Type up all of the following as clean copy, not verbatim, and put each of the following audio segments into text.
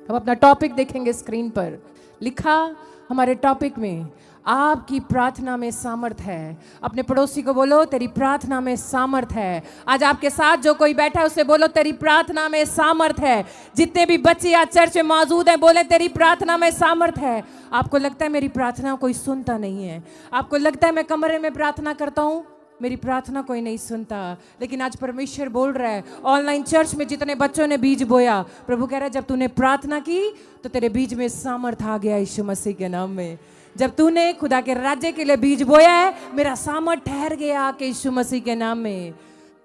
हम अपना टॉपिक देखेंगे स्क्रीन पर। लिखा हमारे टॉपिक में, आपकी प्रार्थना में सामर्थ है। अपने पड़ोसी को बोलो, तेरी प्रार्थना में सामर्थ है। आज आपके साथ जो कोई बैठा है उससे बोलो, तेरी प्रार्थना में सामर्थ है। जितने भी बच्चे आज चर्च में मौजूद हैं, बोले तेरी प्रार्थना में सामर्थ है। आपको लगता है मेरी प्रार्थना कोई सुनता नहीं है, आपको लगता है मैं कमरे में प्रार्थना करता हूँ, मेरी प्रार्थना कोई नहीं सुनता, लेकिन आज परमेश्वर बोल रहा है, ऑनलाइन चर्च में जितने बच्चों ने बीज बोया, प्रभु कह रहा है जब तूने प्रार्थना की तो तेरे बीज में सामर्थ आ गया यीशु मसीह के नाम में। जब तूने खुदा के राज्य के लिए बीज बोया है, मेरा सामर्थ ठहर गया आके यीशु मसीह के नाम में।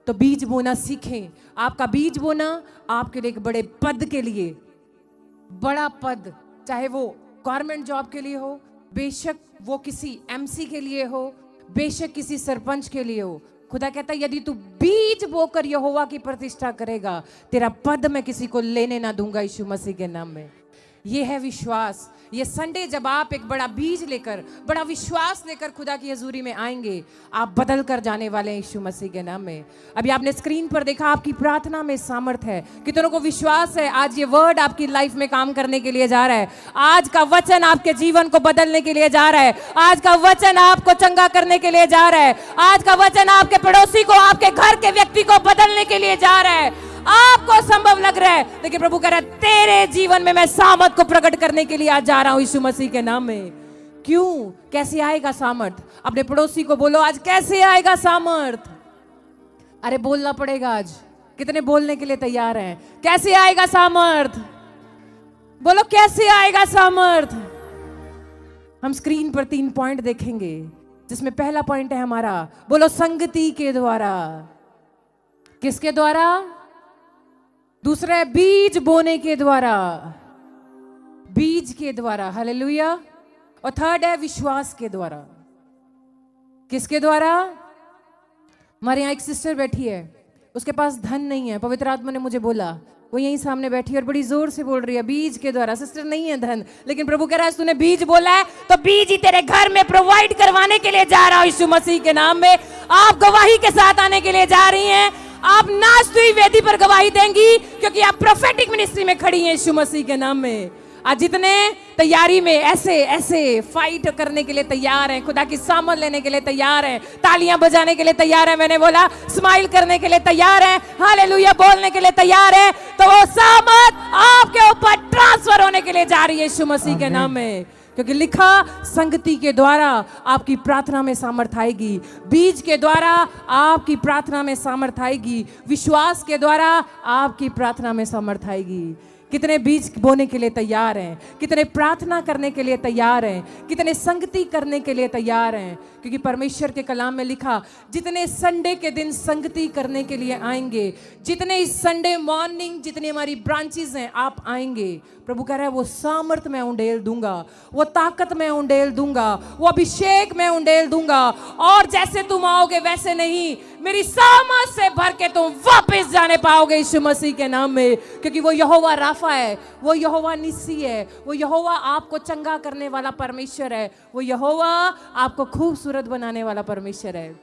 तो बीज बोना सीखें। आपका बीज बोना आपके लिए एक बड़े पद के लिए, बड़ा पद, चाहे वो गवर्नमेंट जॉब के लिए हो, बेशक वो किसी एमसी के लिए हो, बेशक किसी सरपंच के लिए हो। खुदा कहता है यदि तू बीज बोकर यहोवा की प्रतिष्ठा करेगा, तेरा पद मैं किसी को लेने ना दूंगा यीशु मसीह के नाम में। ये है विश्वास। ये संडे जब आप एक बड़ा बीज लेकर, बड़ा विश्वास लेकर खुदा की हजूरी में आएंगे, आप बदल कर जाने वाले हैं यीशु मसीह के नाम में। अभी आपने स्क्रीन पर देखा, आपकी प्रार्थना में सामर्थ है। कितनों को विश्वास है आज ये वर्ड आपकी लाइफ में काम करने के लिए जा रहा है। आज का वचन आपके जीवन को बदलने के लिए जा रहा है। आज का वचन आपको चंगा करने के लिए जा रहा है। आज का वचन आपके पड़ोसी को, आपके घर के व्यक्ति को बदलने के लिए जा रहा है। आपको संभव लग रहा है, लेकिन प्रभु कह रहा है तेरे जीवन में मैं सामर्थ को प्रकट करने के लिए आज जा रहा हूं यीशु मसीह के नाम में। क्यों? कैसे आएगा सामर्थ? अपने पड़ोसी को बोलो, आज कैसे आएगा सामर्थ? अरे बोलना पड़ेगा आज। कितने बोलने के लिए तैयार हैं? कैसे आएगा सामर्थ? बोलो कैसे आएगा सामर्थ? हम स्क्रीन पर 3 पॉइंट देखेंगे, जिसमें पहला पॉइंट है हमारा, बोलो संगति के द्वारा। किसके द्वारा? दूसरा है बीज बोने के द्वारा, बीज के द्वारा, हालेलुया। और थर्ड है विश्वास के द्वारा। किसके द्वारा? हमारे यहाँ एक सिस्टर बैठी है, उसके पास धन नहीं है। पवित्र आत्मा ने मुझे बोला, वो यहीं सामने बैठी है और बड़ी जोर से बोल रही है बीज के द्वारा। सिस्टर नहीं है धन, लेकिन प्रभु कह रहा है तूने बीज बोला है तो बीज ही तेरे घर में प्रोवाइड करवाने के लिए जा रहा हूं यीशु मसीह के नाम में। आप गवाही के साथ आने के लिए जा रही हैं। आप नाचती वेदी पर गवाही देंगी, क्योंकि आप प्रोफेटिक मिनिस्ट्री में खड़ी हैं यीशु मसीह के नाम में। आज जितने तैयारी में ऐसे ऐसे फाइट करने के लिए तैयार हैं, खुदा की सामर्थ लेने के लिए तैयार हैं, तालियां बजाने के लिए तैयार हैं, मैंने बोला स्माइल करने के लिए तैयार हैं, हालेलुया बोलने के लिए तैयार हैं, तो वो सामर्थ आपके ऊपर ट्रांसफर होने के लिए जा रही है यीशु मसीह के नाम में। क्योंकि लिखा, संगति के द्वारा आपकी प्रार्थना में सामर्थ आएगी, बीज के द्वारा आपकी प्रार्थना में सामर्थ आएगी, विश्वास के द्वारा आपकी प्रार्थना में सामर्थ आएगी। कितने बीज बोने के लिए तैयार हैं? कितने प्रार्थना करने के लिए तैयार हैं? कितने संगति करने के लिए तैयार हैं? क्योंकि परमेश्वर के कलाम में लिखा, जितने संडे के दिन संगति करने के लिए आएंगे, जितने इस संडे मॉर्निंग जितनी हमारी ब्रांचेस हैं आप आएंगे, प्रभु कह रहा है वो सामर्थ मैं उंडेल दूंगा, वो ताकत मैं उंडेल दूंगा, वो अभिषेक मैं उंडेल दूंगा। और जैसे तुम आओगे वैसे नहीं, मेरी सामर्थ से भर के तुम वापस जाने पाओगे यीशु मसीह के नाम में। क्योंकि वो यहोवा राफा है, वो यहोवा निस्सी है, वो यहोवा आपको चंगा करने वाला परमेश्वर है, वो यहोवा आपको खूबसूरत बनाने वाला परमेश्वर है।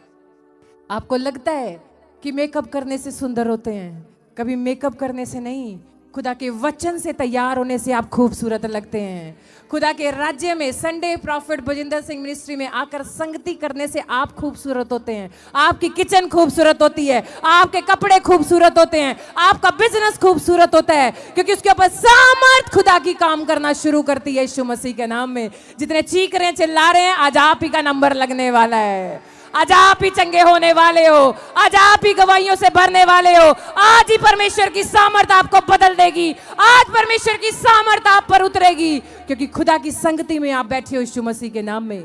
आपको लगता है कि मेकअप करने से सुंदर होते हैं? कभी मेकअप करने से नहीं, खुदा के वचन से तैयार होने से आप खूबसूरत लगते हैं। खुदा के राज्य में Sunday profit Bajinder Singh ministry में आकर संगति करने से आप खूबसूरत होते हैं। आपकी किचन खूबसूरत होती है, आपके कपड़े खूबसूरत होते हैं, आपका बिजनेस खूबसूरत होता है, क्योंकि उसके ऊपर सामर्थ खुदा की काम करना शुरू करती है यीशु मसीह के नाम में। जितने चीख रहे हैं, चिल्ला रहे हैं, आज आप ही का नंबर लगने वाला है। आज आप ही चंगे होने वाले हो, आज आप ही गवाहियों से भरने वाले हो। आज ही परमेश्वर की सामर्थ आपको बदल देगी, आज परमेश्वर की सामर्थ आप पर उतरेगी, क्योंकि खुदा की संगति में आप बैठे हो यीशु मसीह के नाम में।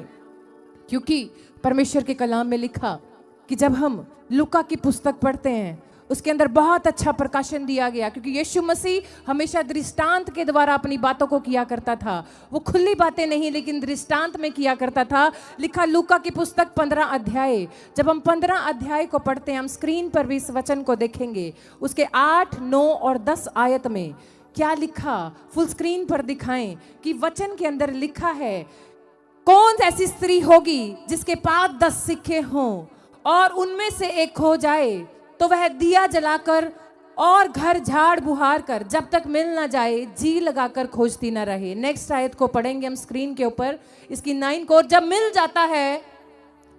क्योंकि परमेश्वर के कलाम में लिखा कि जब हम लूका की पुस्तक पढ़ते हैं, उसके अंदर बहुत अच्छा प्रकाशन दिया गया, क्योंकि यीशु मसीह हमेशा दृष्टांत के द्वारा अपनी बातों को किया करता था। वो खुली बातें नहीं, लेकिन दृष्टांत में किया करता था। लिखा लूका की पुस्तक 15 अध्याय। जब हम 15 अध्याय को पढ़ते हैं, हम स्क्रीन पर भी इस वचन को देखेंगे, उसके 8, 9 और 10 आयत में क्या लिखा, फुल स्क्रीन पर दिखाएं कि वचन के अंदर लिखा है, कौन ऐसी स्त्री होगी जिसके पास 10 सिक्के हों और उनमें से एक खो जाए, तो वह दिया जलाकर और घर झाड़ बुहार कर जब तक मिल ना जाए जी लगाकर खोजती ना रहे। नेक्स्ट आयत को पढ़ेंगे हम स्क्रीन के ऊपर, इसकी 9 को। जब मिल जाता है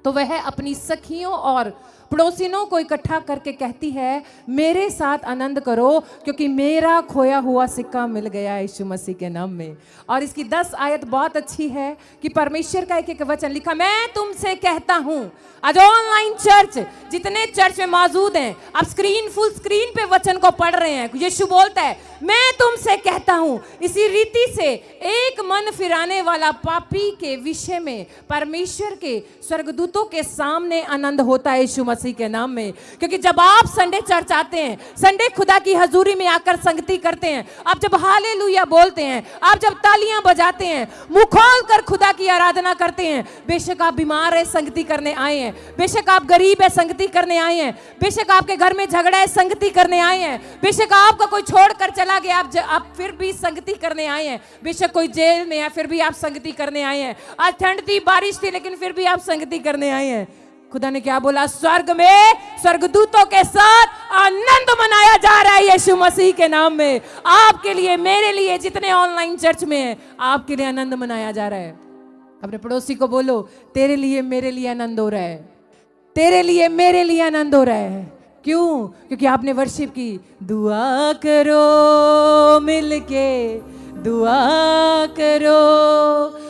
तो वह अपनी सखियों और पड़ोसिनों को इकट्ठा करके कहती है, मेरे साथ आनंद करो क्योंकि मेरा खोया हुआ सिक्का मिल गया यीशु मसीह के नाम में। और इसकी 10 आयत बहुत अच्छी है कि परमेश्वर का एक एक वचन लिखा, मैं तुमसे कहता हूं। आज ऑनलाइन चर्च जितने चर्च में मौजूद हैं, आप फुल स्क्रीन पे वचन को पढ़ रहे हैं। यीशु बोलता है, मैं तुमसे कहता हूं। इसी रीति से एक मन फिराने वाला पापी के विषय में परमेश्वर के स्वर्गदूतों के सामने आनंद होता है यीशु मसीह के नाम में। क्योंकि जब आप संडे चर्च आते हैं, संडे खुदा की हजूरी में आकर संगति करते हैं, आप जब हालेलुया बोलते हैं, आप जब तालियां बजाते हैं, मुंह खोल कर खुदा की आराधना करते हैं, बेशक आप बीमार है संगति करने आए हैं, बेशक आप गरीब है संगति करने आए हैं, बेशक आपके घर में झगड़ा है संगति करने आए हैं, बेशक आपका कोई छोड़कर चला गया आप फिर भी संगति करने आए हैं, बेशक कोई जेल में है फिर भी आप संगति करने आए हैं, आज ठंड थी बारिश थी लेकिन फिर भी आप संगति करने आए हैं। खुदा ने क्या बोला, स्वर्ग में स्वर्गदूतों के साथ आनंद मनाया जा रहा है यीशु मसीह के नाम में। आपके लिए, मेरे लिए, जितने ऑनलाइन चर्च में हैं, आपके लिए आनंद मनाया जा रहा है। अपने पड़ोसी को बोलो, तेरे लिए मेरे लिए आनंद हो रहा है, तेरे लिए मेरे लिए आनंद हो रहा है। क्यों? क्योंकि आपने वर्शिप की, दुआ करो मिलके दुआ करो।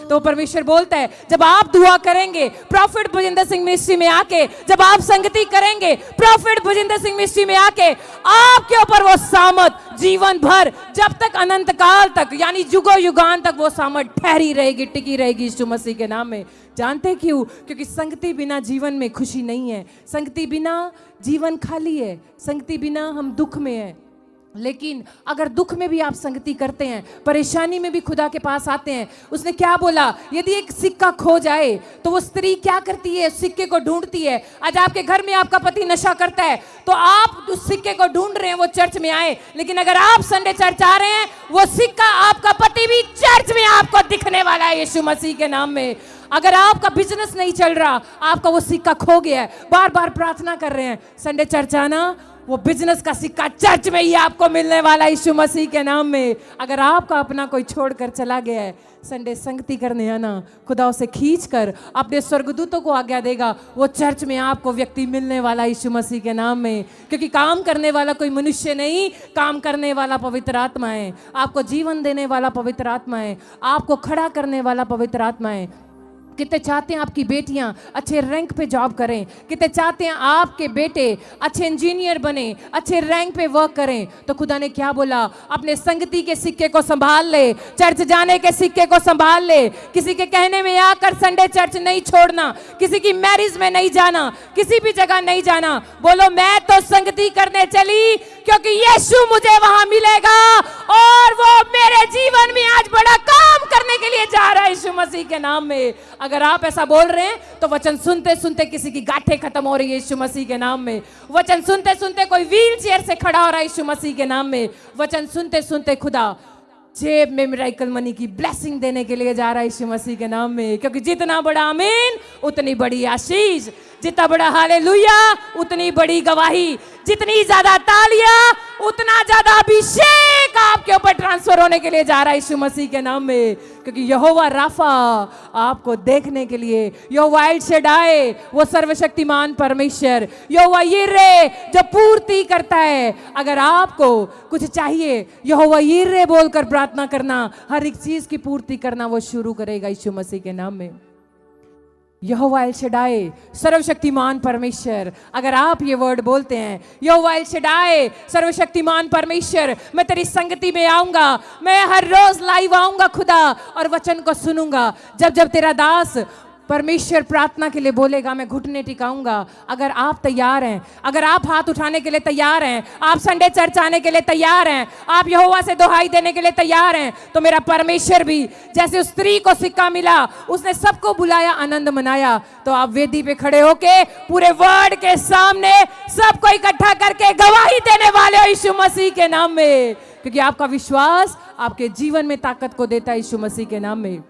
तो परमेश्वर बोलता है, जब आप दुआ करेंगे, प्रॉफिट भुजिंदर सिंह मिनिस्ट्री में आके जब आप संगति करेंगे, प्रॉफिट भुजिंदर सिंह मिनिस्ट्री में आके आपके ऊपर वो सामत जीवन भर, जब तक अनंत काल तक, यानी युगो युगान तक वो सामत ठहरी रहेगी, टिकी रहेगी यीशु मसीह के नाम में। जानते क्यों? क्योंकि संगति बिना जीवन में खुशी नहीं है, संगति बिना जीवन खाली है, संगति बिना हम दुख में है। लेकिन अगर दुख में भी आप संगति करते हैं, परेशानी में भी खुदा के पास आते हैं, उसने क्या बोला, यदि एक सिक्का खो जाए तो वो स्त्री क्या करती है, सिक्के को ढूंढती है। आज आपके घर में आपका पति नशा करता है तो आप उस सिक्के को ढूंढ रहे हैं, वो चर्च में आए। लेकिन अगर आप संडे चर्च आ रहे हैं, वो सिक्का आपका पति भी चर्च में आपको दिखने वाला है यीशु मसीह के नाम में। अगर आपका बिजनेस नहीं चल रहा, आपका वो सिक्का खो गया है, बार बार प्रार्थना कर रहे हैं, संडे चर्च आना, वो बिजनेस का सिक्का चर्च में ही आपको मिलने वाला है यीशु मसीह के नाम में। अगर आपका अपना कोई छोड़कर चला गया है, संडे संगति करने आना, खुदा उसे खींच कर अपने स्वर्गदूतों को आज्ञा देगा, वो चर्च में आपको व्यक्ति मिलने वाला यीशु मसीह के नाम में। क्योंकि काम करने वाला कोई मनुष्य नहीं, काम करने वाला पवित्र आत्मा है, आपको जीवन देने वाला पवित्र आत्मा है, आपको खड़ा करने वाला पवित्र आत्मा है। कितने चाहते हैं आपकी बेटियां अच्छे रैंक पे जॉब करें, कितने चाहते हैं आपके बेटे अच्छे इंजीनियर बने, अच्छे रैंक पे वर्क करें। तो खुदा ने क्या बोला, अपने संगति के सिक्के को संभाल ले, चर्च जाने के सिक्के को संभाल ले, किसी के कहने में आकर संडे चर्च नहीं छोड़ना, किसी की मैरिज में नहीं जाना, किसी भी जगह नहीं जाना। बोलो, मैं तो संगति करने चली क्योंकि यीशु मुझे वहां मिलेगा और वो मेरे जीवन में आज बड़ा काम करने के लिए जा रहा है यीशु मसीह के नाम में। अगर आप ऐसा बोल रहे हैं तो वचन सुनते सुनते किसी की गांठें खत्म हो रही है यीशु मसीह के नाम में। वचन सुनते सुनते कोई व्हील चेयर से खड़ा हो रहा है यीशु मसीह के नाम में। वचन सुनते सुनते खुदा जेब में मिराकल मनी की ब्लेसिंग देने के लिए जा रहा है यीशु मसीह के नाम में। क्योंकि जितना बड़ा आमीन उतनी बड़ी आशीष, जितना बड़ा हालेलुया उतनी बड़ी गवाही, जितनी ज्यादा तालियां उतना ज्यादा अभिषेक आपके ऊपर ट्रांसफर होने के लिए जा रहा है यीशु मसीह के नाम में। क्योंकि यहोवा राफा आपको देखने के लिए, यहोवा एल शडाई वो सर्वशक्तिमान परमेश्वर, यहोवा यिर्रे जो पूर्ति करता है। अगर आपको कुछ चाहिए, यहोवा यिर्रे बोलकर प्रार्थना करना, हर एक चीज की पूर्ति करना वो शुरू करेगा यीशु मसीह के नाम में। यहोवा एल शडाई सर्वशक्तिमान परमेश्वर, अगर आप ये वर्ड बोलते हैं, यहोवा एल शडाई सर्वशक्तिमान परमेश्वर, मैं तेरी संगति में आऊंगा, मैं हर रोज लाइव आऊंगा खुदा और वचन को सुनूंगा। जब जब तेरा दास परमेश्वर प्रार्थना के लिए बोलेगा, मैं घुटने टिकाऊंगा। अगर आप तैयार हैं, अगर आप हाथ उठाने के लिए तैयार हैं, आप संडे चर्च आने के लिए तैयार हैं, आप यहोवा से दुहाई देने के लिए तैयार हैं, तो मेरा परमेश्वर भी जैसे उस स्त्री को सिक्का मिला, उसने सबको बुलाया, आनंद मनाया, तो आप वेदी पे खड़े होके पूरे वर्ल्ड के सामने सबको इकट्ठा करके गवाही देने वाले हो यीशु मसीह के नाम में। क्योंकि आपका विश्वास आपके जीवन में ताकत को देता है यीशु मसीह के नाम में।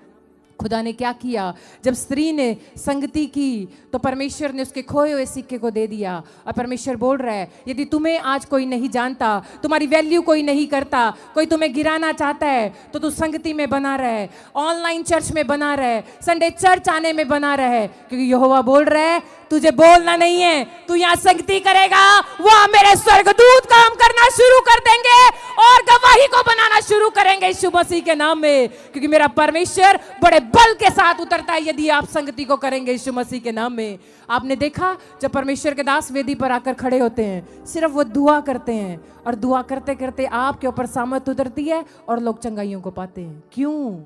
खुदा ने क्या किया, जब स्त्री ने संगति की तो परमेश्वर ने उसके खोए हुए सिक्के को दे दिया। और परमेश्वर बोल रहा है, यदि तुम्हें आज कोई नहीं जानता, तुम्हारी वैल्यू कोई नहीं करता, कोई तुम्हें गिराना चाहता है, तो तू संगति में बना रहे, ऑनलाइन चर्च में बना रहे, संडे चर्च आने में बना रहे, क्योंकि यहोवा बोल रहा है तुझे बोलना नहीं है, तू यहाँ संगति करेगा, वहां मेरे स्वर्गदूत काम करना शुरू कर देंगे और गवाही को बनाना शुरू करेंगे यीशु मसीह के नाम में, क्योंकि मेरा परमेश्वर बड़े बल के साथ उतरता है यदि आप संगति को करेंगे यीशु मसीह के नाम में। आपने देखा जब परमेश्वर के दास वेदी पर आकर खड़े होते हैं, सिर्फ वो दुआ करते हैं और दुआ करते करते आपके ऊपर सामर्थ उतरती है और लोग चंगाइयों को पाते हैं। क्यों?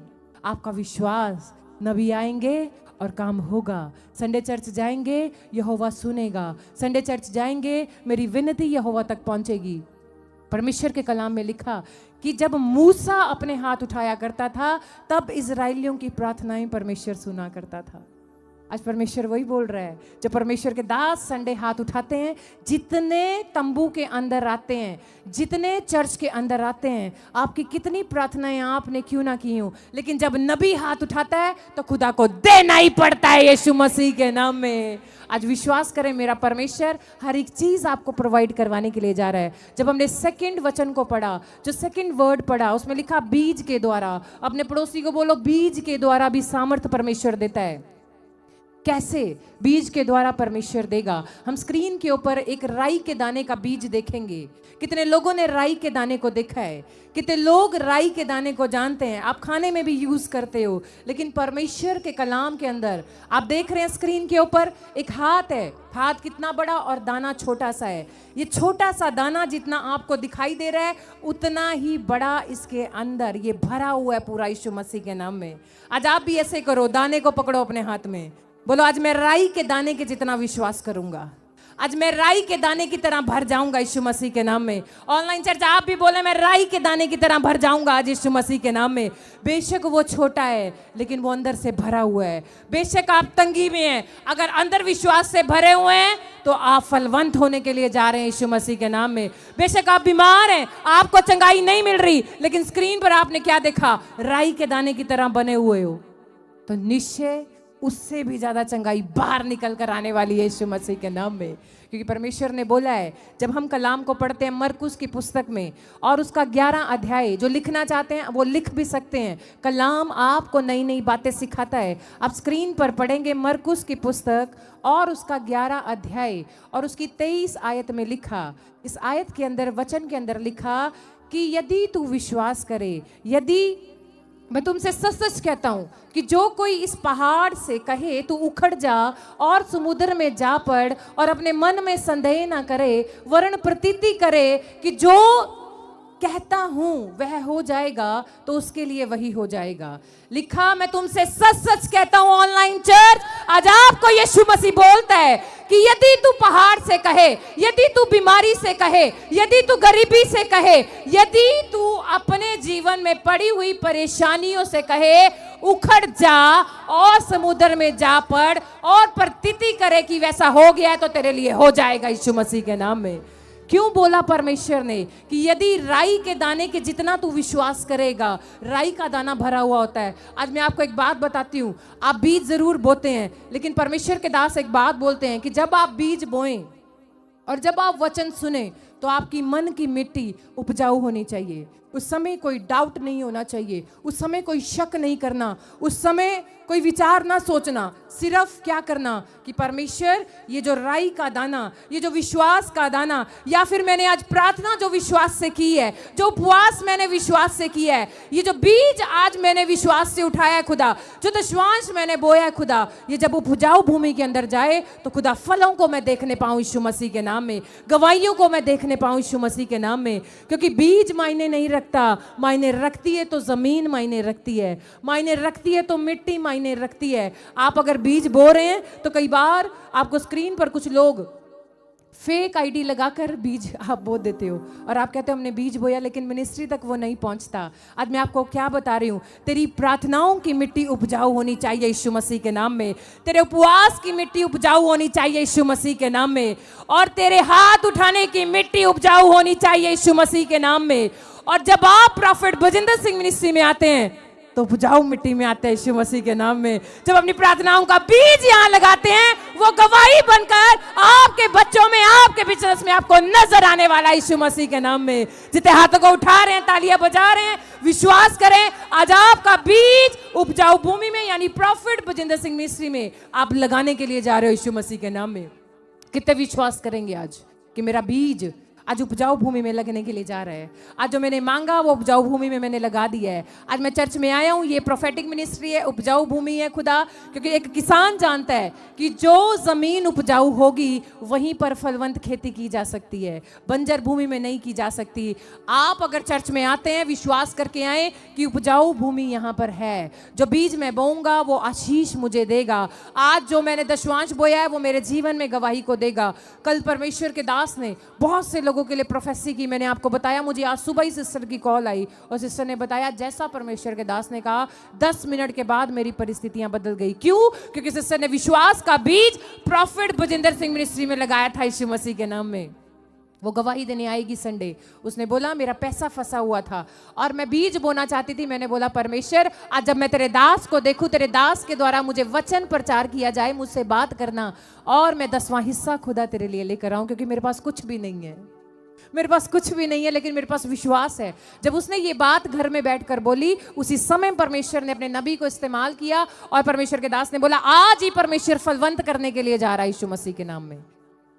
आपका विश्वास। नबी आएंगे और काम होगा। संडे चर्च जाएंगे, यहोवा सुनेगा। संडे चर्च जाएंगे, मेरी विनती यहोवा तक पहुंचेगी। परमेश्वर के कलाम में लिखा कि जब मूसा अपने हाथ उठाया करता था, तब इजराइलियों की प्रार्थनाएं परमेश्वर सुना करता था। आज परमेश्वर वही बोल रहा है, जब परमेश्वर के दास संडे हाथ उठाते हैं, जितने तंबू के अंदर आते हैं, जितने चर्च के अंदर आते हैं, आपकी कितनी प्रार्थनाएं आपने क्यों ना की हो, लेकिन जब नबी हाथ उठाता है तो खुदा को देना ही पड़ता है यीशु मसीह के नाम में। आज विश्वास करें, मेरा परमेश्वर हर एक चीज आपको प्रोवाइड करवाने के लिए जा रहा है। जब हमने सेकंड वचन को पढ़ा, जो सेकंड वर्ड पढ़ा, उसमें लिखा बीज के द्वारा। अपने पड़ोसी को बोलो, बीज के द्वारा भी सामर्थ परमेश्वर देता है। कैसे? बीज के द्वारा परमेश्वर देगा। हम स्क्रीन के ऊपर एक राई के दाने का बीज देखेंगे। कितने लोगों ने राई के दाने को देखा है? कितने लोग राई के दाने को जानते हैं? आप खाने में भी यूज करते हो, लेकिन परमेश्वर के कलाम के अंदर आप देख रहे हैं स्क्रीन के ऊपर एक हाथ है। हाथ कितना बड़ा और दाना छोटा सा है। ये छोटा सा दाना जितना आपको दिखाई दे रहा है, उतना ही बड़ा इसके अंदर ये भरा हुआ है पूरा यीशु मसीह के नाम में। आज आप भी ऐसे करो, दाने को पकड़ो अपने हाथ में, बोलो आज मैं राई के दाने के जितना विश्वास करूंगा, आज मैं राई के दाने की तरह भर जाऊंगा यीशु मसीह के नाम में। ऑनलाइन चर्च आप भी बोले, मैं राई के दाने की तरह भर जाऊंगा आज यीशु मसीह के नाम में। बेशक वो छोटा है, लेकिन वो अंदर से भरा हुआ है। बेशक आप तंगी में हैं, अगर अंदर विश्वास से भरे हुए हैं तो आप फलवंत होने के लिए जा रहे हैं यीशु मसीह के नाम में। बेशक आप बीमार हैं, आपको चंगाई नहीं मिल रही, लेकिन स्क्रीन पर आपने क्या देखा? राई के दाने की तरह बने हुए हो, तो निश्चय उससे भी ज्यादा चंगाई बाहर निकल कर आने वाली है यीशु मसीह के नाम में। क्योंकि परमेश्वर ने बोला है, जब हम कलाम को पढ़ते हैं मरकुस की पुस्तक में, और उसका 11 अध्याय, जो लिखना चाहते हैं वो लिख भी सकते हैं। कलाम आपको नई नई बातें सिखाता है। आप स्क्रीन पर पढ़ेंगे मरकुस की पुस्तक और उसका 11 अध्याय और उसकी 23 आयत में लिखा, इस आयत के अंदर, वचन के अंदर लिखा कि यदि तू विश्वास करे, यदि मैं तुमसे सच सच कहता हूं कि जो कोई इस पहाड़ से कहे तू उखड़ जा और समुद्र में जा पड़, और अपने मन में संदेह ना करे, वरन प्रतीति करे कि जो कहता हूं वह हो जाएगा, तो उसके लिए वही हो जाएगा। लिखा, मैं तुमसे सच सच कहता हूं ऑनलाइन चर्च, आज आपको यीशु मसीह बोलता है कि यदि तू पहाड़ से कहे, यदि तू बीमारी से कहे, यदि तू गरीबी से कहे, यदि तू अपने जीवन में पड़ी हुई परेशानियों से कहे उखड़ जा और समुद्र में जा पड़, और प्रतीति करे कि वैसा हो गया है, तो तेरे लिए हो जाएगा यीशु मसीह के नाम में। क्यों बोला परमेश्वर ने कि यदि राई के दाने के जितना तू विश्वास करेगा, राई का दाना भरा हुआ होता है। आज मैं आपको एक बात बताती हूँ, आप बीज जरूर बोते हैं, लेकिन परमेश्वर के दास एक बात बोलते हैं कि जब आप बीज बोएं और जब आप वचन सुने, तो आपकी मन की मिट्टी उपजाऊ होनी चाहिए। उस समय कोई डाउट नहीं होना चाहिए, उस समय कोई शक नहीं करना, उस समय कोई विचार ना सोचना, सिर्फ क्या करना कि परमेश्वर ये जो राई का दाना, ये जो विश्वास का दाना, या फिर मैंने आज प्रार्थना जो विश्वास से की है, जो उपवास मैंने विश्वास से किया है, ये जो बीज आज मैंने विश्वास से उठाया है खुदा, जो दशवांश मैंने बोया है खुदा, ये जब उपजाऊ भूमि के अंदर जाए तो खुदा फलों को मैं देखने पाऊं यीशु मसीह के नाम में, गवाहियों को मैं देखने पाऊं यीशु मसीह के नाम में। क्योंकि बीज मायने नहीं रखता, मायने रखती है तो जमीन मायने रखती है, मायने रखती है तो मिट्टी मायने रखती है। आप अगर बीज बो रहे हैं तो कई बार आपको स्क्रीन पर कुछ लोग फेक आईडी लगाकर बीज आप बो देते हो और आप कहते हो हमने बीज बोया, लेकिन मिनिस्ट्री तक वो नहीं पहुंचता। आज मैं आपको क्या बता रही हूं, तेरी प्रार्थनाओं की मिट्टी उपजाऊ होनी चाहिए यीशु मसीह के नाम में, तेरे उपवास की मिट्टी उपजाऊ होनी चाहिए यीशु मसीह के नाम में, और तेरे हाथ उठाने की मिट्टी उपजाऊ होनी चाहिए यीशु मसीह के नाम में। और जब आप प्रॉफिट भजिंदर सिंह मिनिस्ट्री में आते हैं तो उपजाऊ मिट्टी में आते हैं यीशु मसीह के नाम में। जब अपनी प्रार्थनाओं का बीज यहाँ लगाते हैं, वो गवाही बनकर आपके बच्चों में, आपके बिजनेस में आपको नजर आने वाला है यीशु मसीह के नाम में। जितने हाथों को उठा रहे हैं, तालियां बजा रहे हैं, विश्वास करें आज आपका बीज उपजाऊ भूमि में यानी प्रॉफिट बजिंदर सिंह मिनिस्ट्री में आप लगाने के लिए जा रहे हो यीशु मसीह के नाम में। कितने विश्वास करेंगे आज कि मेरा बीज आज उपजाऊ भूमि में लगने के लिए जा रहा है। आज जो मैंने मांगा वो उपजाऊ भूमि में मैंने लगा दिया है। आज मैं चर्च में आया हूँ, ये प्रोफेटिक मिनिस्ट्री है, उपजाऊ भूमि है खुदा, क्योंकि एक किसान जानता है कि जो जमीन उपजाऊ होगी वहीं पर फलवंत खेती की जा सकती है, बंजर भूमि में नहीं की जा सकती। आप अगर चर्च में आते हैं, विश्वास करके आए कि उपजाऊ भूमि यहाँ पर है, जो बीज मैं बोऊंगा वो आशीष मुझे देगा। आज जो मैंने दशवांश बोया है वो मेरे जीवन में गवाही को देगा। कल परमेश्वर के दास ने बहुत से लोगों के लिए प्रोफेसी की। मैंने आपको बताया, मुझे आज सुबह ही सिस्टर की कॉल आई और सिस्टर ने बताया जैसा परमेश्वर के दास ने कहा 10 मिनट के बाद मेरी परिस्थितियां बदल गई। क्यों? क्योंकि सिस्टर ने विश्वास का बीज प्रॉफिट बजिंदर सिंह मिनिस्ट्री में लगाया था यीशु मसीह के नाम में। वो गवाही देने आएगी संडे। उसने बोला मेरा पैसा फंसा हुआ था और मैं बीज बोना चाहती थी। मैंने बोला परमेश्वर आज जब मैं तेरे दास को देखूं, तेरे दास के द्वारा मुझे वचन प्रचार किया जाए, मुझसे बात करना और मैं 10वां हिस्सा खुदा तेरे लिए लेकर आऊं, क्योंकि मेरे पास कुछ भी नहीं है, मेरे पास कुछ भी नहीं है, लेकिन मेरे पास विश्वास है। जब उसने ये बात घर में बैठकर बोली, उसी समय परमेश्वर ने अपने नबी को इस्तेमाल किया और परमेश्वर के दास ने बोला आज ही परमेश्वर फलवंत करने के लिए जा रहा है यीशु मसीह के नाम में।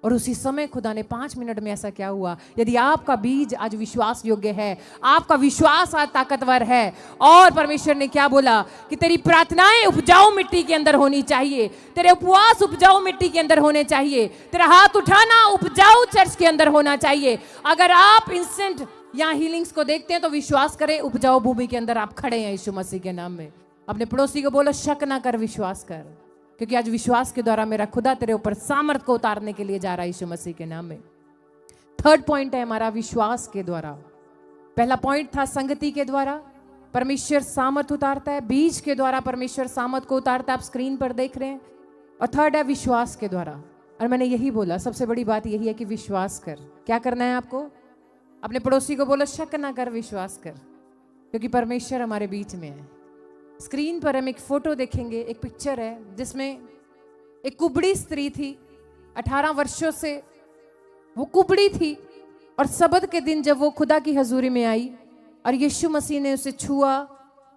और उसी समय खुदा ने 5 मिनट में ऐसा क्या हुआ। यदि आपका बीज आज विश्वास योग्य है, आपका विश्वास आज ताकतवर है, और परमेश्वर ने क्या बोला कि तेरी प्रार्थनाएं उपजाऊ मिट्टी के अंदर होनी चाहिए, तेरे उपवास उपजाऊ मिट्टी के अंदर होने चाहिए, तेरा हाथ उठाना उपजाऊ चर्च के अंदर होना चाहिए। अगर आप इंस्टेंट यहाँ हीलिंग्स को देखते हैं तो विश्वास करें उपजाऊ भूमि के अंदर आप खड़े हैं यीशु मसीह के नाम में। अपने पड़ोसी को बोलो शक ना कर, विश्वास कर, क्योंकि आज विश्वास के द्वारा मेरा खुदा तेरे ऊपर सामर्थ को उतारने के लिए जा रहा है यीशु मसीह के नाम में। थर्ड पॉइंट है हमारा विश्वास के द्वारा। पहला पॉइंट था संगति के द्वारा परमेश्वर सामर्थ उतारता है, बीज के द्वारा परमेश्वर सामर्थ को उतारता है, आप स्क्रीन पर देख रहे हैं। और थर्ड है विश्वास के द्वारा। और मैंने यही बोला, सबसे बड़ी बात यही है कि विश्वास कर। क्या करना है आपको? अपने पड़ोसी को बोलो शक ना कर, विश्वास कर, क्योंकि परमेश्वर हमारे बीच में है। स्क्रीन पर हम एक फोटो देखेंगे, एक पिक्चर है जिसमें एक कुबड़ी स्त्री थी, 18 वर्षों से वो कुबड़ी थी, और सबत के दिन जब वो खुदा की हजूरी में आई और यीशु मसीह ने उसे छुआ,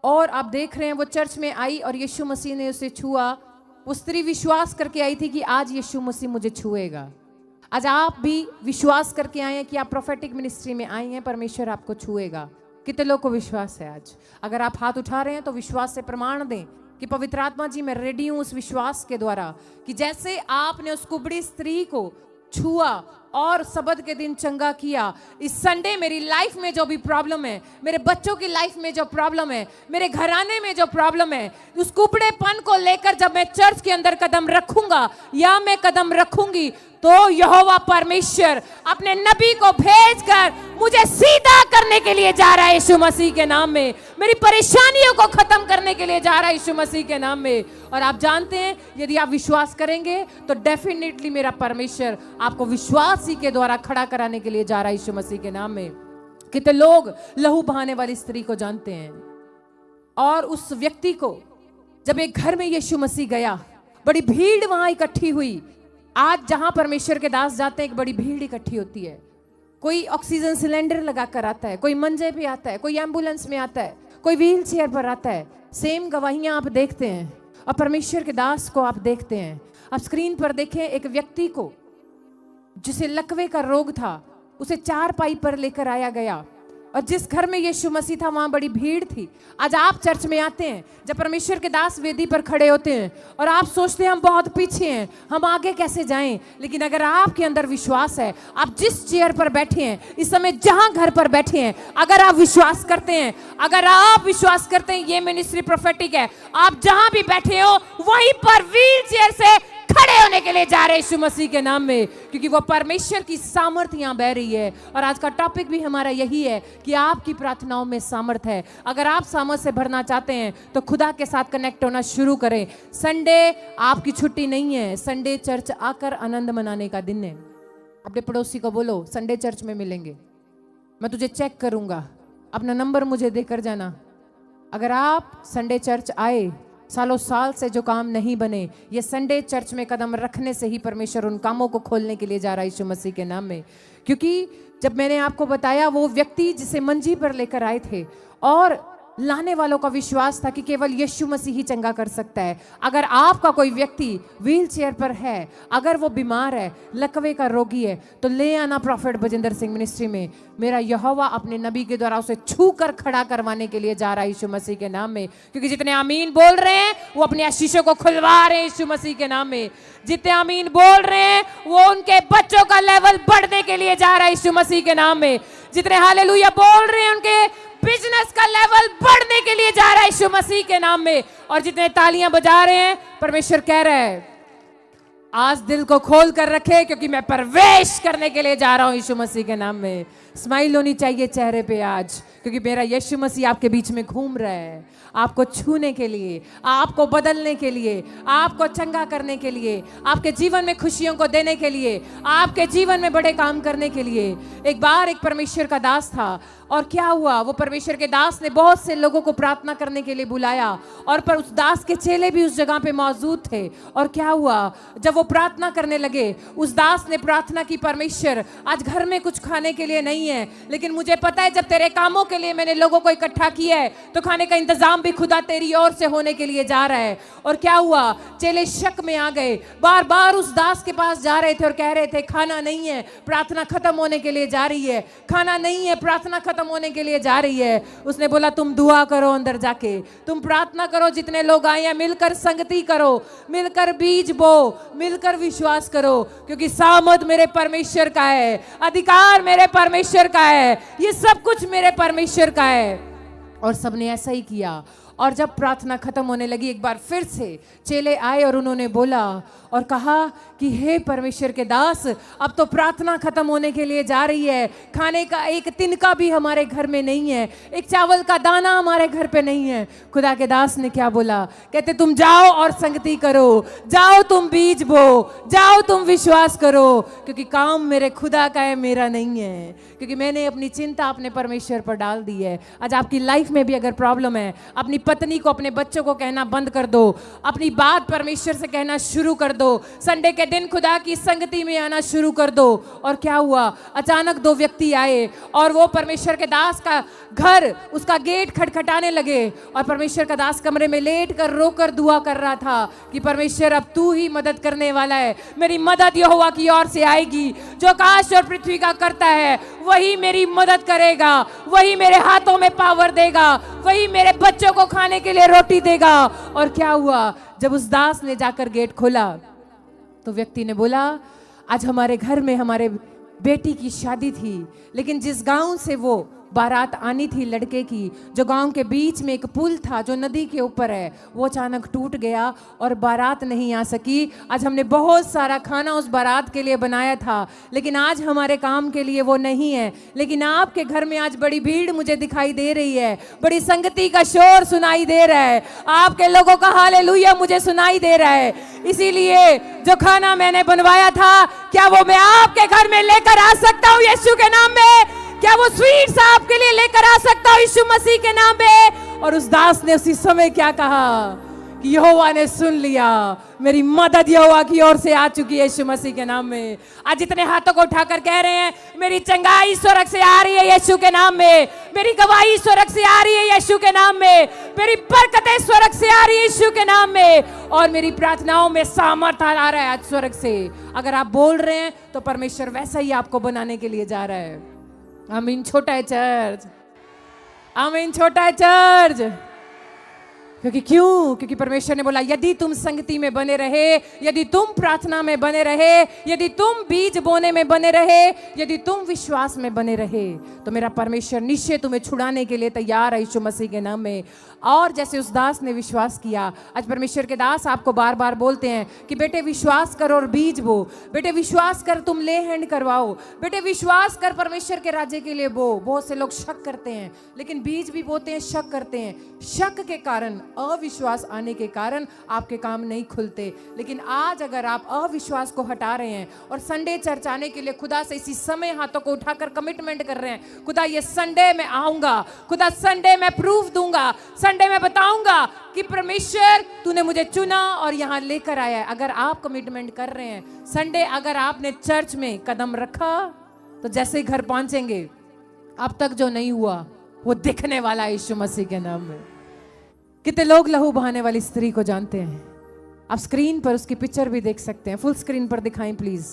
और आप देख रहे हैं वो चर्च में आई और यीशु मसीह ने उसे छुआ। वो स्त्री विश्वास करके आई थी कि आज यीशु मसीह मुझे छुएगा। आज आप भी विश्वास करके आए हैं कि आप प्रोफेटिक मिनिस्ट्री में आए हैं, परमेश्वर आपको छुएगा। कितने लोग को विश्वास है? आज अगर आप हाथ उठा रहे हैं तो विश्वास से प्रमाण दें कि पवित्र आत्मा जी मैं रेडी हूं उस विश्वास के द्वारा कि जैसे आपने उस कुबड़ी स्त्री को छुआ और सबत के दिन चंगा किया, इस संडे मेरी लाइफ में जो भी प्रॉब्लम है, मेरे बच्चों की लाइफ में जो प्रॉब्लम है, मेरे घराने में जो प्रॉब्लम है, उस कुबड़ेपन को लेकर जब मैं चर्च के अंदर कदम रखूंगा या मैं कदम रखूंगी तो यहोवा परमेश्वर अपने नबी को भेजकर मुझे सीधा करने के लिए जा रहा है यीशु मसीह के नाम में। मेरी परेशानियों को खत्म करने के लिए जा रहा है यीशु मसीह के नाम में। और आप जानते हैं यदि आप विश्वास करेंगे तो डेफिनेटली मेरा परमेश्वर आपको विश्वास ही के द्वारा खड़ा कराने के लिए जा रहा है यीशु मसीह के नाम में। कितने लोग लहू बहाने वाली स्त्री को जानते हैं? और उस व्यक्ति को जब एक घर में यीशु मसीह गया, बड़ी भीड़ वहां इकट्ठी हुई। आज जहां परमेश्वर के दास जाते हैं एक बड़ी भीड़ इकट्ठी होती है। कोई ऑक्सीजन सिलेंडर लगा कर आता है, कोई मंजे पे आता है, कोई एम्बुलेंस में आता है, कोई व्हील चेयर पर आता है। सेम गवाहियां आप देखते हैं और परमेश्वर के दास को आप देखते हैं। आप स्क्रीन पर देखें एक व्यक्ति को जिसे लकवे का रोग था, उसे 4 पाई पर लेकर आया गया, और जिस घर में यीशु मसीह था वहां बड़ी भीड़ थी। आज आप चर्च में आते हैं, जब परमेश्वर के दास वेदी पर खड़े होते हैं और आप सोचते हैं हम बहुत पीछे हैं, हम आगे कैसे जाएं, लेकिन अगर आपके अंदर विश्वास है, आप जिस चेयर पर बैठे हैं इस समय, जहां घर पर बैठे हैं, अगर आप विश्वास करते हैं, अगर आप विश्वास करते हैं ये मिनिस्ट्री प्रोफेटिक है, आप जहां भी बैठे हो वहीं पर व्हील चेयर से खड़े होने के लिए जा रहे हैं यीशु मसीह के नाम में, क्योंकि वो परमेश्वर की सामर्थ यहां बह रही है। और आज का टॉपिक भी हमारा यही है कि आपकी प्रार्थनाओं में सामर्थ है। अगर आप सामर्थ से भरना चाहते हैं तो खुदा के साथ कनेक्ट होना शुरू करें। संडे आपकी छुट्टी नहीं है, संडे चर्च आकर आनंद मनाने का दिन है। अपने पड़ोसी को बोलो संडे चर्च में मिलेंगे, मैं तुझे चेक करूंगा, अपना नंबर मुझे देकर जाना, अगर आप संडे चर्च आए, सालों साल से जो काम नहीं बने, ये संडे चर्च में कदम रखने से ही परमेश्वर उन कामों को खोलने के लिए जा रहा है यीशु मसीह के नाम में। क्योंकि जब मैंने आपको बताया वो व्यक्ति जिसे मंजी पर लेकर आए थे और लाने वालों का विश्वास था कि केवल यीशु मसीह ही चंगा कर सकता है। अगर आपका कोई व्यक्ति व्हील चेयर पर है, अगर वो बीमार है, लकवे का रोगी है, तो ले आना प्रॉफिट बजिंदर सिंह मिनिस्ट्री में। मेरा यहोवा अपने नबी के द्वारा उसे छू कर खड़ा करवाने के लिए जा रहा है यीशु मसीह के नाम में। क्योंकि जितने आमीन बोल रहे हैं वो अपने आशीषों को खुलवा रहे हैं यीशु मसीह के नाम में। जितने आमीन बोल रहे हैं वो उनके बच्चों का लेवल बढ़ने के लिए जा रहा है यीशु मसीह के नाम में। जितने हालेलुया बोल रहे हैं उनके बिजनेस का लेवल बढ़ने के लिए जा रहा है यीशु मसीह के नाम में। और जितने तालियां बजा रहे हैं, परमेश्वर कह रहा है आज दिल को खोल कर रखे, क्योंकि मैं प्रवेश करने के लिए जा रहा हूं यीशु मसीह के नाम में। स्माइल होनी चाहिए चेहरे पे आज, क्योंकि मेरा यीशु मसीह आपके बीच में घूम रहा है, आपको छूने के लिए, आपको बदलने के लिए, आपको चंगा करने के लिए, आपके जीवन में खुशियों को देने के लिए, आपके जीवन में बड़े काम करने के लिए। एक बार एक परमेश्वर का दास था, और क्या हुआ, वो परमेश्वर के दास ने बहुत से लोगों को प्रार्थना करने के लिए बुलाया, और पर उस दास के चेले भी उस जगह पे मौजूद थे। और क्या हुआ, जब वो प्रार्थना करने लगे, उस दास ने प्रार्थना की, परमेश्वर आज घर में कुछ खाने के लिए नहीं है, लेकिन मुझे पता है जब तेरे कामों के लिए मैंने लोगों को इकट्ठा किया है तो खाने का इंतजाम भी खुदा तेरी ओर से होने के लिए जा रहा है। और क्या हुआ, चेले शक में आ गए, बार बार उस दास के पास जा रहे थे और कह रहे थे खाना नहीं है, प्रार्थना खत्म होने के लिए जा रही है, खाना नहीं है, प्रार्थना खत्म होने के लिए जा रही है। उसने बोला तुम दुआ करो, अंदर जाके तुम प्रार्थना करो, जितने लोग आए हैं मिलकर संगति करो, मिलकर बीज बो, मिलकर विश्वास करो, क्योंकि सामर्थ मेरे परमेश्वर का है, अधिकार मेरे परमेश्वर का है, ये सब कुछ मेरे परमेश्वर का है। और सबने ऐसा ही किया। और जब प्रार्थना खत्म होने लगी, एक बार फिर से चेले आए और उन्होंने बोला और कहा कि हे परमेश्वर के दास, अब तो प्रार्थना खत्म होने के लिए जा रही है, खाने का एक तिनका भी हमारे घर में नहीं है, एक चावल का दाना हमारे घर पे नहीं है। खुदा के दास ने क्या बोला, कहते तुम जाओ और संगति करो, जाओ तुम बीज बो, जाओ तुम विश्वास करो, क्योंकि काम मेरे खुदा का है, मेरा नहीं है, क्योंकि मैंने अपनी चिंता अपने परमेश्वर पर डाल दी है। आज आपकी लाइफ में भी अगर प्रॉब्लम है, अपनी पत्नी को, अपने बच्चों को कहना बंद कर दो, अपनी बात परमेश्वर से कहना शुरू कर दो, संडे के दिन खुदा की संगति में आना शुरू कर दो। और क्या हुआ, अचानक दो व्यक्ति आए और वो परमेश्वर के दास का घर, उसका गेट खटखटाने लगे, और परमेश्वर का दास कमरे में लेट कर रोकर दुआ कर रहा था कि परमेश्वर अब तू ही मदद करने वाला है, मेरी मदद यहोवा की ओर से आएगी, जो आकाश और पृथ्वी का करता है वही मेरी मदद करेगा, वही मेरे हाथों में पावर देगा, वही मेरे बच्चों को खाने के लिए रोटी देगा। और क्या हुआ, जब उस दास ने जाकर गेट खोला तो व्यक्ति ने बोला आज हमारे घर में हमारे बेटी की शादी थी, लेकिन जिस गांव से वो बारात आनी थी लड़के की, जो गांव के बीच में एक पुल था जो नदी के ऊपर है, वो अचानक टूट गया और बारात नहीं आ सकी। आज हमने बहुत सारा खाना उस बारात के लिए बनाया था, लेकिन आज हमारे काम के लिए वो नहीं है। लेकिन आपके घर में आज बड़ी भीड़ मुझे दिखाई दे रही है, बड़ी संगति का शोर सुनाई दे रहा है, आपके लोगों का हालेलुया मुझे सुनाई दे रहा है। इसीलिए जो खाना मैंने बनवाया था, क्या वो मैं आपके घर में लेकर आ सकता हूँ यीशु के नाम में? क्या वो स्वीट्स आपके लिए लेकर आ सकता हूं यीशु मसीह के नाम में? और उस दास ने उसी समय क्या कहा कि यहोवा ने सुन लिया, मेरी मदद यहोवा की ओर से आ चुकी है यीशु मसीह के नाम में। आज जितने हाथों को उठाकर कह रहे हैं मेरी चंगाई स्वर्ग से आ रही है यीशु के नाम में, मेरी गवाही स्वर्ग से आ रही है यीशु के नाम में, मेरी बरकतें स्वर्ग से आ रही है यीशु के नाम में, और मेरी प्रार्थनाओं में सामर्थ आ रहा है आज स्वर्ग से। अगर आप बोल रहे हैं तो परमेश्वर वैसा ही आपको बनाने के लिए जा रहा है। आमीन। छोटा है चर्च, आमीन, छोटा है चर्च। क्योंकि परमेश्वर ने बोला यदि तुम संगति में बने रहे, यदि तुम प्रार्थना में बने रहे, यदि तुम बीज बोने में बने रहे, यदि तुम विश्वास में बने रहे, तो मेरा परमेश्वर निश्चय तुम्हें छुड़ाने के लिए तैयार है यीशु मसीह के नाम में। और जैसे उस दास ने विश्वास किया, आज परमेश्वर के दास आपको बार बार बोलते हैं कि बेटे विश्वास करो और बीज बो, बेटे विश्वास कर, तुम ले हैंड करवाओ, बेटे विश्वास कर, परमेश्वर के राज्य के लिए बो। बहुत से लोग शक करते हैं, लेकिन बीज भी बोते हैं, शक करते हैं, शक के कारण अविश्वास आने के कारण आपके काम नहीं खुलते। लेकिन आज अगर आप अविश्वास को हटा रहे हैं और संडे चर्च आने के लिए खुदा से इसी समय हाथों को उठाकर कमिटमेंट कर रहे हैं, खुदा ये संडे मैं आऊंगा, खुदा संडे मैं प्रूफ दूंगा, संडे मैं बताऊंगा कि परमेश्वर तूने मुझे चुना और यहाँ लेकर आया है। अगर आप कमिटमेंट कर रहे हैं, संडे अगर आपने चर्च में कदम रखा तो जैसे ही घर पहुंचेंगे अब तक जो नहीं हुआ वो दिखने वाला है यीशु मसीह के नाम में। कितने लोग लहू बहाने वाली स्त्री को जानते हैं? आप स्क्रीन पर उसकी पिक्चर भी देख सकते हैं, फुल स्क्रीन पर दिखाएं प्लीज।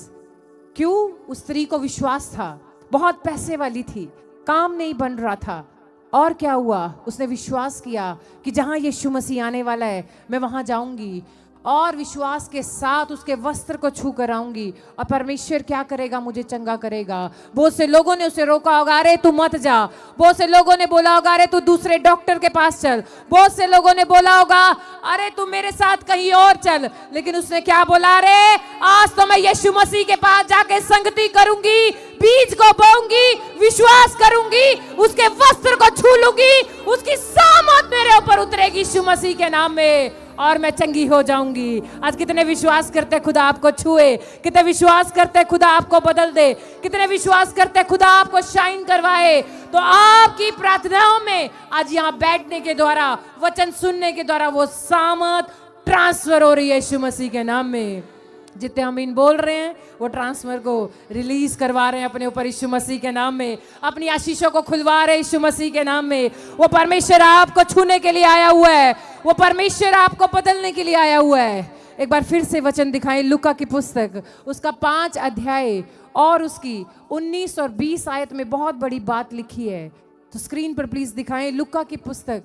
क्यों? उस स्त्री को विश्वास था, बहुत पैसे वाली थी, काम नहीं बन रहा था, और क्या हुआ? उसने विश्वास किया कि जहां यीशु मसीह आने वाला है मैं वहां जाऊंगी और विश्वास के साथ उसके वस्त्र को छू कर आऊंगी और परमेश्वर क्या करेगा? मुझे चंगा करेगा। बहुत से लोगों ने उसे रोका होगा, अरे तू मत जा। बहुत से लोगों ने बोला होगा, अरे तू दूसरे डॉक्टर के पास चल। बहुत से लोगों ने बोला होगा, अरे तू मेरे साथ कहीं और चल। लेकिन उसने क्या बोला? अरे आज तो मैं यीशु मसीह के पास जाके संगति करूंगी, बीज को बोऊंगी, विश्वास करूंगी, उसके वस्त्र को छू लूंगी, उसकी सामर्थ मेरे ऊपर उतरेगी यीशु मसीह के नाम में और मैं चंगी हो जाऊंगी। आज कितने विश्वास करते खुदा आपको छुए? कितने विश्वास करते खुदा आपको बदल दे? कितने विश्वास करते खुदा आपको शाइन करवाए? तो आपकी प्रार्थनाओं में आज यहाँ बैठने के द्वारा, वचन सुनने के द्वारा वो सामर्थ ट्रांसफर हो रही है यीशु मसीह के नाम में। जितने आमीन बोल रहे हैं वो ट्रांसफर को रिलीज करवा रहे हैं अपने ऊपर यीशु मसीह के नाम में, अपनी आशीषों को खुलवा रहे हैं यीशु मसीह के नाम में। वो परमेश्वर आपको छूने के लिए आया हुआ है, वो परमेश्वर आपको बदलने के लिए आया हुआ है। एक बार फिर से वचन दिखाएं, लूका की पुस्तक उसका 5 अध्याय और उसकी 19 और 20 आयत में बहुत बड़ी बात लिखी है। तो स्क्रीन पर प्लीज दिखाएं, लूका की पुस्तक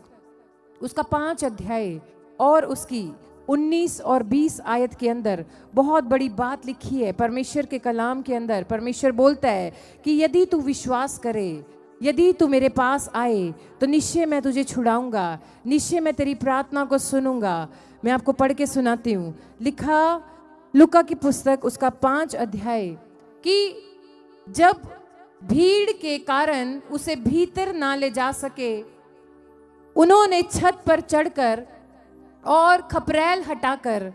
उसका 5 अध्याय और उसकी 19 और 20 आयत के अंदर बहुत बड़ी बात लिखी है। परमेश्वर के कलाम के अंदर परमेश्वर बोलता है कि यदि तू विश्वास करे, यदि तू मेरे पास आए तो निश्चय मैं तुझे छुड़ाऊंगा, निश्चय मैं तेरी प्रार्थना को सुनूंगा। मैं आपको पढ़ के सुनाती हूँ। लिखा लूका की पुस्तक उसका 5 अध्याय कि जब भीड़ के कारण उसे भीतर ना ले जा सके, उन्होंने छत पर चढ़कर और खपरेल हटाकर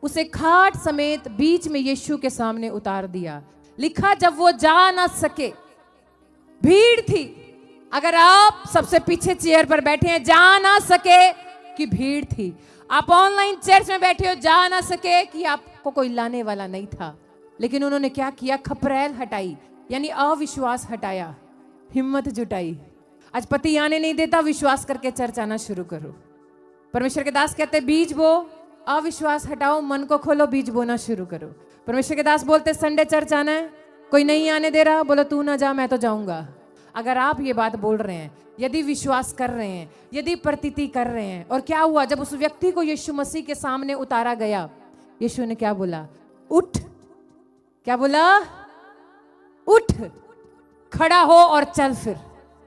उसे खाट समेत बीच में यीशु के सामने उतार दिया। लिखा जब वो जा ना सके, भीड़ थी। अगर आप सबसे पीछे चेयर पर बैठे हैं, जा ना सके कि भीड़ थी। आप ऑनलाइन चर्च में बैठे हो, जा ना सके कि आपको कोई लाने वाला नहीं था। लेकिन उन्होंने क्या किया? खपरेल हटाई, यानी अविश्वास हटाया, हिम्मत जुटाई। आज पति आने नहीं देता, विश्वास करके चर्च आना शुरू करो। परमेश्वर के दास कहते बीज बो, अविश्वास हटाओ, मन को खोलो, बीज बोना शुरू करो। परमेश्वर के दास बोलते संडे चर्च आना है, कोई नहीं आने दे रहा, बोलो तू ना जा मैं तो जाऊंगा। अगर आप ये बात बोल रहे हैं, यदि विश्वास कर रहे हैं, यदि प्रतीति कर रहे हैं, और क्या हुआ जब उस व्यक्ति को यीशु मसीह के सामने उतारा गया, यीशु ने क्या बोला? उठ। क्या बोला? उठ, खड़ा हो और चल, फिर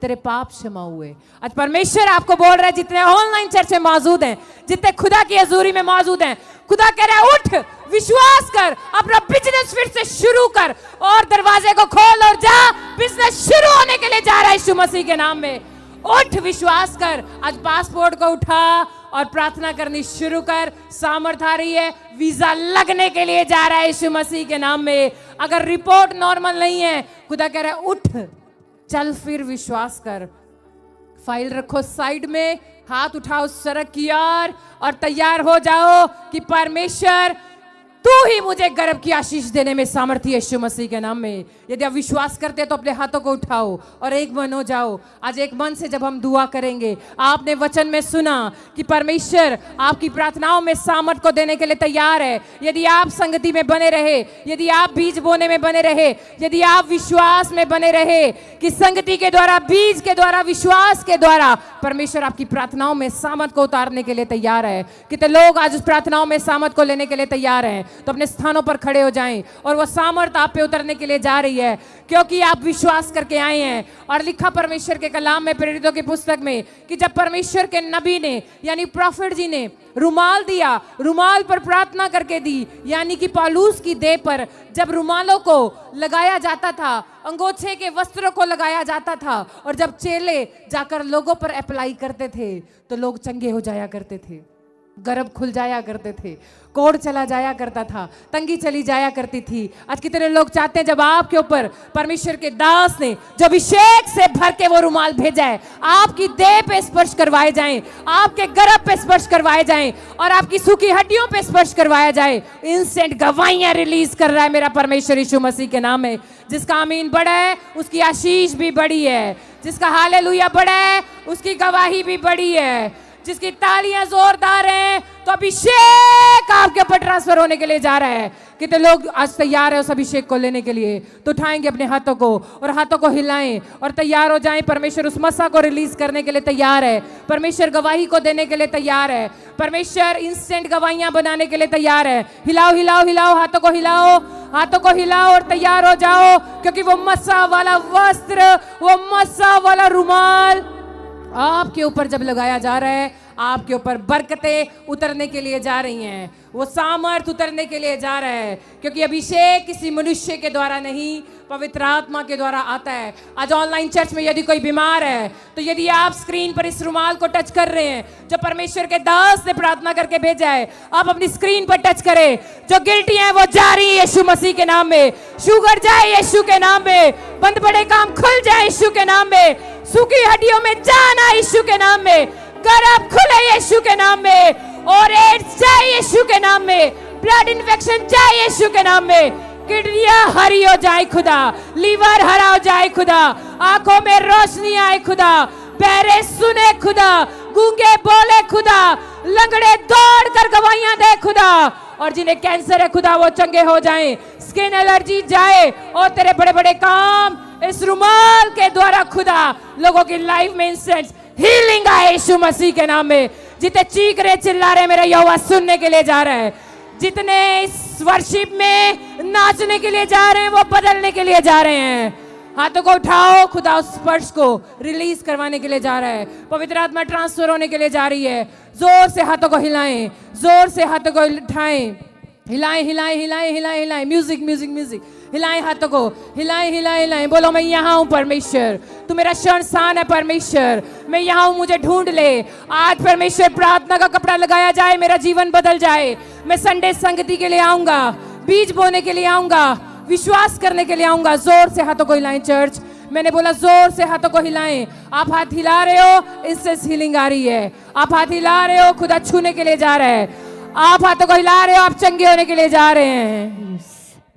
तेरे पाप क्षमा हुए। आज परमेश्वर आपको बोल रहा है, जितने ऑनलाइन चर्च में मौजूद हैं, जितने खुदा की हजूरी में मौजूद हैं, खुदा कह रहा है उठ, विश्वास कर, अपना बिजनेस फिर से शुरू कर और दरवाजे को खोल और जा। बिजनेस शुरू होने के लिए जा रहा है यीशु मसीह के नाम में। उठ, विश्वास कर। आज पासपोर्ट को उठा और प्रार्थना करनी शुरू कर। सामर्थ आ रही है, वीजा लगने के लिए जा रहा है यीशु मसीह के नाम में। अगर रिपोर्ट नॉर्मल नहीं है, खुदा कह रहा है उठ, चल, फिर विश्वास कर। फाइल रखो साइड में, हाथ उठाओ सड़क की ओर और तैयार हो जाओ कि परमेश्वर तू ही मुझे गर्भ की आशीष देने में सामर्थ्य यीशु मसीह के नाम में। यदि आप विश्वास करते हैं तो अपने हाथों को उठाओ और एक मन हो जाओ। आज एक मन से जब हम दुआ करेंगे, आपने वचन में सुना कि परमेश्वर आपकी प्रार्थनाओं में सामर्थ को देने के लिए तैयार है। यदि आप संगति में बने रहे, यदि आप बीज बोने में बने रहे, यदि आप विश्वास में बने रहे कि संगति के द्वारा, बीज के द्वारा, विश्वास के द्वारा परमेश्वर आपकी प्रार्थनाओं में सामर्थ को उतारने के लिए तैयार है। कितने लोग आज उस प्रार्थनाओं में सामर्थ को लेने के लिए तैयार हैं? तो अपने स्थानों पर खड़े हो जाएं और वो सामर्थ आप पे उतरने के लिए जा रही है, क्योंकि आप विश्वास करके आए हैं। और लिखा परमेश्वर के कलाम में, प्रेरितों की पुस्तक में, कि जब परमेश्वर के नबी ने यानी प्रॉफिट जी ने रुमाल दिया, रुमाल पर प्रार्थना करके दी, यानी कि पौलुस की देह पर जब रुमालों को लगाया जाता था, अंगोछे के वस्त्रों को लगाया जाता था, और जब चेले जाकर लोगों पर अप्लाई करते थे तो लोग चंगे हो जाया करते थे, गर्भ खुल जाया करते थे, कोढ़ चला जाया करता था, तंगी चली जाया करती थी। आज कितने लोग चाहते हैं जब आपके ऊपर परमेश्वर के दास ने जो अभिषेक से भर के वो रुमाल भेजा है, आपकी देह पे स्पर्श करवाए जाएं, आपके गर्भ पे स्पर्श करवाए जाएं और आपकी सूखी हड्डियों पे स्पर्श करवाया जाए। इंस्टेंट गवाहियां रिलीज कर रहा है मेरा परमेश्वर यीशु मसीह के नाम में। जिसका आमीन बड़ा है उसकी आशीष भी बड़ी है, जिसका हालेलुया बड़ा है उसकी गवाही भी बड़ी है, जिसकी तालियां जोरदार हैं तो अभिषेक आपके ऊपर ट्रांसफर होने के लिए जा रहा है। कितने लोग आज तैयार है उस अभिषेक को लेने के लिए? तो उठाएंगे अपने हाथों को और हाथों को हिलाएं और तैयार हो जाएं। परमेश्वर उस मसा को रिलीज करने के लिए तैयार है, परमेश्वर गवाही को देने के लिए तैयार है, परमेश्वर इंस्टेंट गवाहियां बनाने के लिए तैयार है। हिलाओ हिलाओ हिलाओ, हाथों को हिलाओ, हाथों को हिलाओ और तैयार हो जाओ, क्योंकि वो मसा वाला वस्त्र, वो मसा वाला रुमाल आपके ऊपर जब लगाया जा रहा है, आपके ऊपर बरकतें उतरने के लिए जा रही हैं, वो सामर्थ उतरने के लिए जा रहा है, क्योंकि अभिषेक किसी मनुष्य के द्वारा नहीं, पवित्र आत्मा के द्वारा आता है। आज ऑनलाइन चर्च में यदि कोई बीमार है, तो यदि आप स्क्रीन पर इस रुमाल को टच कर रहे हैं जो परमेश्वर के दास ने प्रार्थना करके भेजा है, आप अपनी स्क्रीन पर टच करें। जो गिल्टी है वो जा रही है यीशु मसीह के नाम में, शुगर जाए यीशु के नाम में, बंद पड़े काम खुल जाए यीशु के नाम में, सूखी हड्डियों में जाना यीशु के नाम में, गर्भ खुले यीशु के नाम में, और एड्स जाए यीशु के नाम में, ब्लड इन्फेक्शन जाए यीशु के नाम में, किडनियां हरी हो जाए खुदा, लीवर हरा हो जाए खुदा, आंखों में रोशनी आए खुदा, पैरे सुने खुदा, गूंगे बोले खुदा, लंगड़े दौड़ कर गवाहियां दे खुदा, और जिन्हें कैंसर है खुदा वो चंगे हो जाएं, स्किन एलर्जी जाए, और तेरे बड़े बड़े काम इस रुमाल के द्वारा खुदा लोगों की लाइफ में इंस्टेंट हीलिंग आए यीशु मसीह के नाम में। जितने चीख रहे चिल्ला रहे मेरा यहोवा सुनने के लिए जा रहा है, जितने इस वर्शिप में नाचने के लिए जा रहे हैं वो बदलने के लिए जा रहे हैं। हाथों को उठाओ, खुदा उस स्पर्श को रिलीज करवाने के लिए जा रहा है, पवित्र आत्मा ट्रांसफर होने के लिए जा रही है। जोर से हाथों को हिलाएं, जोर से हाथों को उठाएं, हिलाएं हिलाएं हिलाएं हिलाएं हिलाएं, म्यूजिक म्यूजिक म्यूजिक, हिलाएं हाथों को, हिलाएं हिलाएं हिलाएं, बोलो मैं यहाँ हूँ परमेश्वर, तू मेरा शरणस्थान है परमेश्वर, मैं यहाँ हूँ मुझे ढूंढ ले। आज परमेश्वर प्रार्थना का कपड़ा लगाया जाए, मेरा जीवन बदल जाए। मैं संडे संगति के लिए आऊंगा, बीज बोने के लिए आऊंगा, विश्वास करने के लिए आऊंगा। जोर से हाथों को हिलाएं चर्च, मैंने बोला जोर से हाथों को हिलाएं। आप हाथ हिला रहे हो, इससे हीलिंग आ रही है। आप हाथ हिला रहे हो, खुदा छूने के लिए जा रहा है। आप हाथों को हिला रहे हो, आप चंगे होने के लिए जा रहे हैं।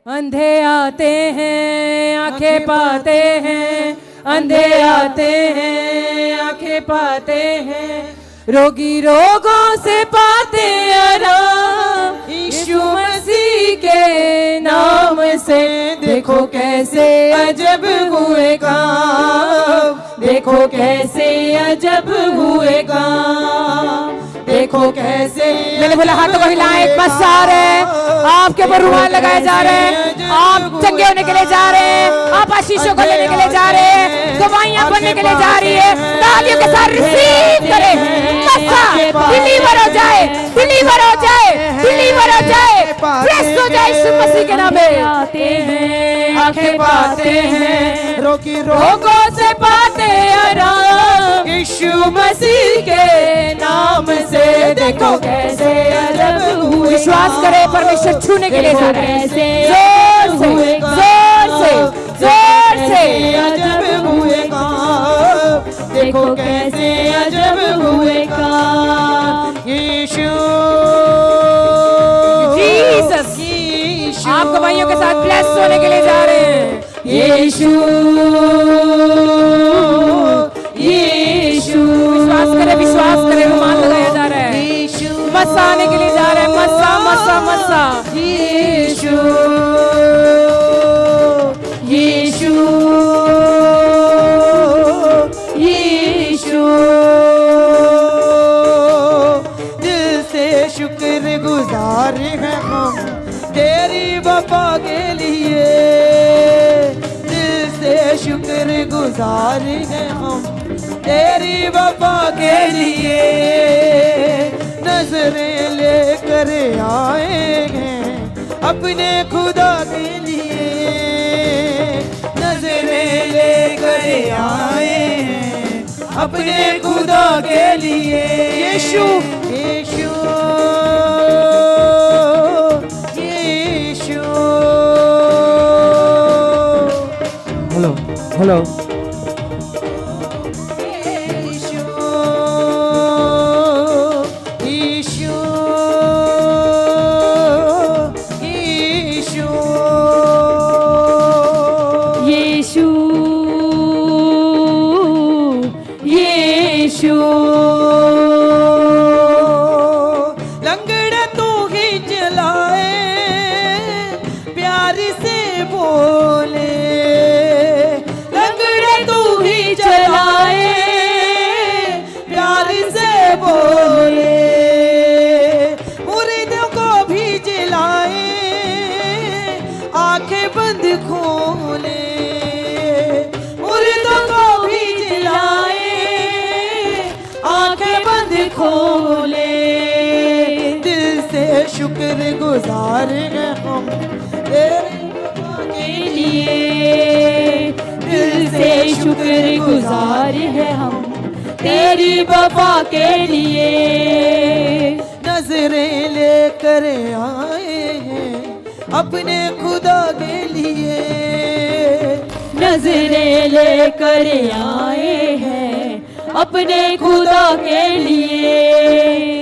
अंधे आते हैं आंखें पाते हैं, अंधे आते हैं आंखें पाते हैं, रोगी रोगों से पाते आराम यीशु मसीह के नाम से। देखो कैसे अजब हुए काम, देखो कैसे अजब हुए काम, देखो कैसे। मैंने बोला हाथों को हिलाएं, बस आ रहे हैं आपके ऊपर रुमाल लगाए जा रहे हैं, आप चंगे होने के लिए जा रहे हैं, आप आशीषों को लेने के लिए जा रहे हैं, गवाहियां बनने के लिए जा रही है। तालियों के साथ रिसीव करें, डिलीवर हो जाए, डिलीवर हो जाए, डिलीवर हो जाए, फ्रेश हो जाए यीशु मसीह के नाम में। आते हैं आंखें पाते हैं, रोगी रोगों से पाते आराम यीशु मसीह के नाम से। देखो कैसे अजब हुए, विश्वास करें परमेश्वर छूने के लिए जा रहे हैं। जोर से जोर से जोर से अजब हुए काम, देखो कैसे अजब हुए काम यीशु। जीसस, आप गवाहियों के साथ ब्लेस होने के लिए जा रहे हैं। यीशु यीशु, विश्वास करें रुमाल लगाया जा रहा है, मस्सा आने के लिए जा रहा है, मस्सा मस्सा मस्सा। यीशु यीशु यीशु, दिल से शुक्रगुजार हैं हम, तेरी वफा के लिए दिल से शुक्र गुजार हैं हम, तेरी वफा के लिए नजरें लेकर आए हैं अपने खुदा के लिए, नजरें लेकर आए हैं अपने खुदा के लिए। यीशु यीशु यीशु। Hello hello. लंगड़ा तू ही चलाए प्यार से बोले, लंगड़ा तू ही चलाए प्यार से बोले, मुर्दों को भी जलाए आंखें बंद खोले, मुर्दों को भी जलाए आंखें बंद खोले। दिल से शुक्र गुजार हैं हम तेरे के लिए, दिल से शुक्र गुजार है हम तेरी वफा के लिए। नजरें लेकर आए हैं अपने खुदा के लिए, नजरें लेकर आए हैं अपने खुदा के लिए।